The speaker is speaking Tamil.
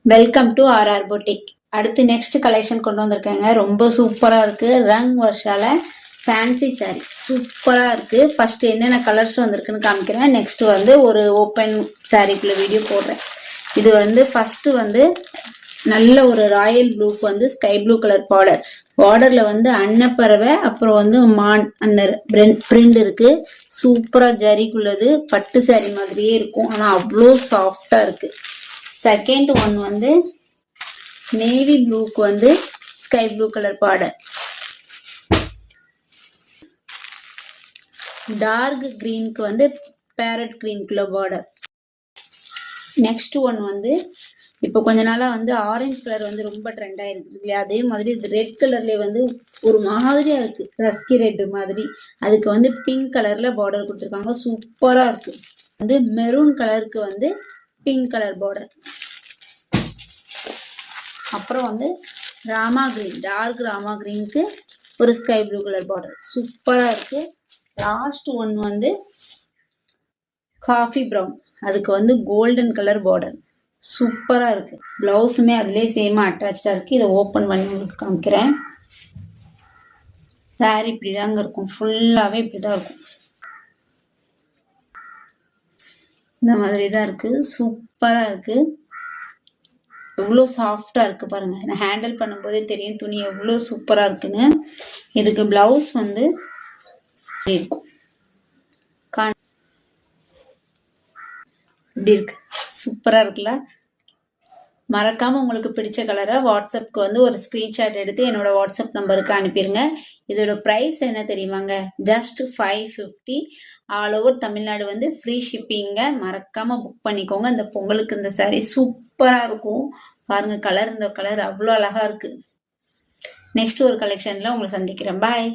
Welcome to RR boutique. அடுத்து நெக்ஸ்ட் கலெக்ஷன் கொண்டு வந்திருக்கேங்க. ரொம்ப சூப்பராக இருக்குது. ரங் வர்ஷால ஃபேன்சி சாரீ சூப்பராக இருக்குது. ஃபர்ஸ்ட் என்னென்ன கலர்ஸ் வந்திருக்குன்னு காமிக்கிறேன். நெக்ஸ்ட் வந்து ஒரு ஓப்பன் சாரீக்குள்ள வீடியோ போடுறேன். இது வந்து ஃபர்ஸ்ட் வந்து நல்ல ஒரு ராயல் ப்ளூக்கு வந்து ஸ்கை ப்ளூ கலர் பார்டர். பார்டர்ல வந்து அன்னப்பறவை அப்புறம் வந்து மான் அந்த பிரிண்ட் இருக்கு. சூப்பரா ஜரிக்குள்ளது பட்டு சாரீ மாதிரியே இருக்கும். ஆனா அவ்வளோ சாஃப்டா இருக்கு. செகண்ட் ஒன் வந்து நேவி ப்ளூக்கு வந்து sky blue colour border. Dark கிரீனுக்கு வந்து பேரட் கிரீன்குள்ள பார்டர். நெக்ஸ்ட் ஒன் வந்து இப்போ கொஞ்ச நாளா வந்து ஆரஞ்சு கலர் வந்து ரொம்ப ட்ரெண்ட் ஆயிருக்கு இல்லையா, அதே மாதிரி இது ரெட் கலர்லேயே வந்து ஒரு மாதிரியா இருக்கு, ரஸ்கி ரெட் மாதிரி. அதுக்கு வந்து பிங்க் கலர்ல பார்டர் கொடுத்துருக்காங்க. சூப்பரா இருக்கு. வந்து மெரூன் கலருக்கு வந்து பிங்க் கலர் பார்டர். அப்புறம் வந்து ராமா கிரீன், டார்க் ராமா கிரீனுக்கு ஒரு ஸ்கை ப்ளூ கலர் பார்டர். சூப்பரா இருக்கு. லாஸ்ட் ஒன் வந்து காஃபி ப்ரௌன், அதுக்கு வந்து கோல்டன் கலர் பார்டர். சூப்பரா இருக்கு. பிளவுஸுமே அதுலேயே சேமா அட்டாச்சா இருக்கு. இதை ஓப்பன் பண்ணி உங்களுக்கு காமிக்கிறேன். சாரி இப்படிதாங்க இருக்கும். ஃபுல்லாவே இப்படிதான் இருக்கும். இந்த மாதிரி தான் இருக்கு. சூப்பரா இருக்கு. எவ்வளோ சாஃப்டா இருக்கு பாருங்க. நான் ஹேண்டில் பண்ணும்போதே தெரியும் துணி எவ்வளோ சூப்பரா இருக்குன்னு. இதுக்கு பிளவுஸ் வந்து இருக்கும். இப்படி இருக்கு. சூப்பரா இருக்குல்ல. மறக்காம உங்களுக்கு பிடிச்ச கலரை வாட்ஸ்அப்க்கு வந்து ஒரு ஸ்கிரீன்ஷாட் எடுத்து என்னோட வாட்ஸ்அப் நம்பருக்கு அனுப்பிடுங்க. இதோட ப்ரைஸ் என்ன தெரியுமாங்க? ஜஸ்ட் 550. ஆல் ஓவர் தமிழ்நாடு வந்து ஃப்ரீ ஷிப்பிங்க. மறக்காம புக் பண்ணிக்கோங்க. இந்த பொங்கலுக்கு இந்த சாரீ சூப்பரா இருக்கும். பாருங்க கலர், இந்த கலர் அவ்வளோ அழகா இருக்கு. நெக்ஸ்ட் ஒரு கலெக்ஷன்ல உங்களை சந்திக்கிறேன். பாய்.